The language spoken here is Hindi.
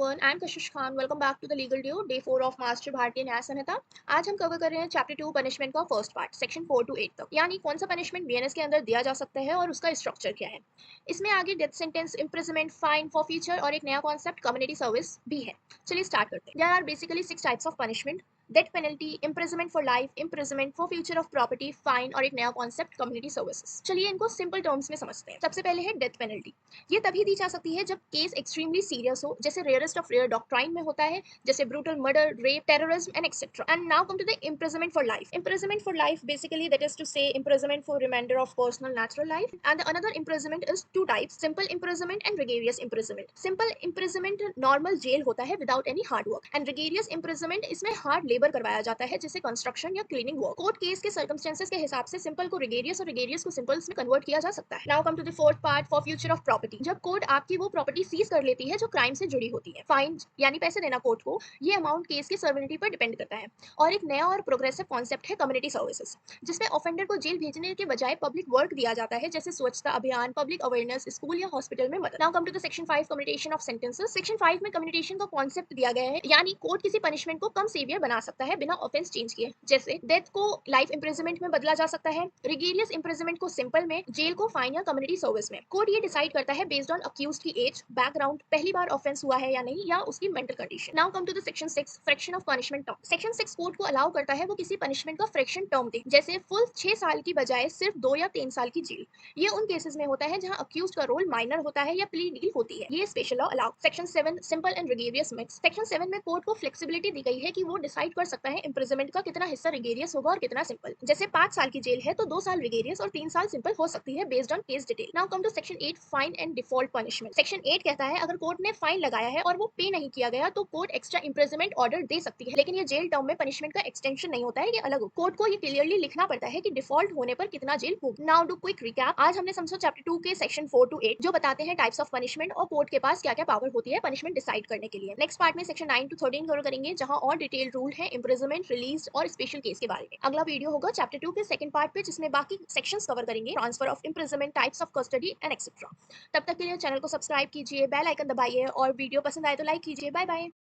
Everyone, I am Kashish Khan. Welcome back to the legal due day 4 of master Bharatiya Nyaya Sanhita. आज हम कवर कर रहे हैं चैप्टर 2 पनिशमेंट का फर्स्ट पार्ट सेक्शन 4 टू 8 तक, यानी कौन सा पनिशमेंट बीएनएस के अंदर दिया जा सकता है और उसका स्ट्रक्चर क्या है। इसमें आगे death sentence, imprisonment, fine, forfeiture और एक नया कॉन्सेप्ट कम्युनिटी सर्विस भी है। चलिए स्टार्ट करते हैं। There are basically 6 types of punishment: death penalty, imprisonment for life, imprisonment forfeiture of property, fine और एक नया कॉन्सेप्ट कम्युनिटी सर्विसेज। चलिए इनको सिंपल टर्म्स में समझते हैं। सबसे पहले है डेथ पेनल्टी। ये तभी दी जा सकती है जब केस एक्सट्रीमली सीरियस हो, जैसे रेयरेस्ट ऑफ रेयर डॉक्ट्राइन में होता है, जैसे brutal murder, rape, terrorism and etcetera. And now come to the imprisonment for life. Imprisonment for life, basically that is to say imprisonment for remainder of personal natural life. And the another imprisonment is two types: simple imprisonment and rigorous imprisonment. Simple imprisonment normal jail होता है without any hard work, and rigorous imprisonment इसमें hard labor करवाया जाता है, जैसे कंस्ट्रक्शन या क्लीनिंग वर्क। कोर्ट केस के सर्कमस्टेंसेस के हिसाब से सिंपल को रिगेरियस और रिगेरियस को सिंपल में कन्वर्ट किया जा सकता है। Now come to the fourth part, forfeiture of property. जब कोर्ट आपकी वो प्रॉपर्टी सीज कर लेती है जो क्राइम से जुड़ी होती है। फाइन यानी पैसे देना कोर्ट को, ये अमाउंट केस की सर्विलिटी पर डिपेंड करता है। और एक नया और प्रोग्रेसिव कॉन्सेप्ट है कम्युनिटी सर्विसेज, जिसमें ऑफेंडर को जेल भेजने के बजाय पब्लिक वर्क दिया जाता है, जैसे स्वच्छता अभियान, पब्लिक अवेयरनेस, स्कूल या हॉस्पिटल में मदद। Now come to the section 5, commutation of sentences. Section 5 में कम्युनिटेशन का कॉन्सेप्ट दिया गया है, यानी कोर्ट किसी पनिशमेंट को कम सीवियर बना सकता है बिना ऑफेंस चेंज किए, जैसे डेथ को लाइफ इंप्रिजनमेंट में बदला जा सकता है, रिगेरियस इंप्रिजनमेंट को सिंपल में, जेल को फाइन या कम्युनिटी सर्विस में। कोर्ट ये डिसाइड करता है बेस्ड ऑन अक्यूज्ड की एज, बैकग्राउंड, पहली बार ऑफेंस हुआ है या नहीं, या उसकी mental condition. Now come to the section 6, fraction of punishment term. Section 6 court को अलाउ करता है वो किसी पनिशमेंट का फ्रैक्शन टर्म दे, जैसे फुल 6 साल की बजाय सिर्फ 2 या 3 साल की जेल। ये उन केसेस में होता है जहां अक्यूज्ड का रोल माइनर होता है या प्ली डील होती है। ये special law allow. Section 7, simple and rigorous mix. Section 7 में कोर्ट को फ्लेक्सिबिलिटी दी गई है कि वो डिसाइड कर सकता है इंप्रिजनमेंट का कितना हिस्सा रिगेरियस होगा और कितना सिंपल। जैसे 5 साल की जेल है तो 2 साल रिगेरियस और 3 साल सिंपल हो सकती है based on case detail. Now come to section 8, fine and default punishment. Section 8 कहता है अगर कोर्ट ने फाइन लगाया है और वो पे नहीं किया गया तो कोर्ट एक्स्ट्रा इंप्रिजनमेंट ऑर्डर दे सकती है, लेकिन ये जेल टर्म में पनिशमेंट का एक्सटेंशन नहीं होता है, ये अलग। कोर्ट को ये क्लियरली लिखना पड़ता है कि डिफॉल्ट होने पर कितना जेल होगी। Now do quick recap. आज हमने समझा चैप्टर 2 के सेक्शन 4 टू 8, जो बताते हैं टाइप्स ऑफ पनिशमेंट और कोर्ट के पास क्या क्या पावर होती है पनिशमेंट डिसाइड करने के लिए। नेक्स्ट पार्ट में सेक्शन 9 टू 13 कवर करेंगे, जहां और डिटेल रूल है इंप्रिजनमेंट, रिलीज और स्पेशल केस के बारे में। अगला वीडियो होगा चैप्टर 2 के सेकंड पार्ट पे, जिसमें बाकी सेक्शंस कवर करेंगे, transfer of imprisonment, types of custody and etcetera. तब तक के लिए चैनल को सब्सक्राइब कीजिए, बेल आइकन दबाइए और वीडियो पसंद आए तो लाइक कीजिए। Bye bye.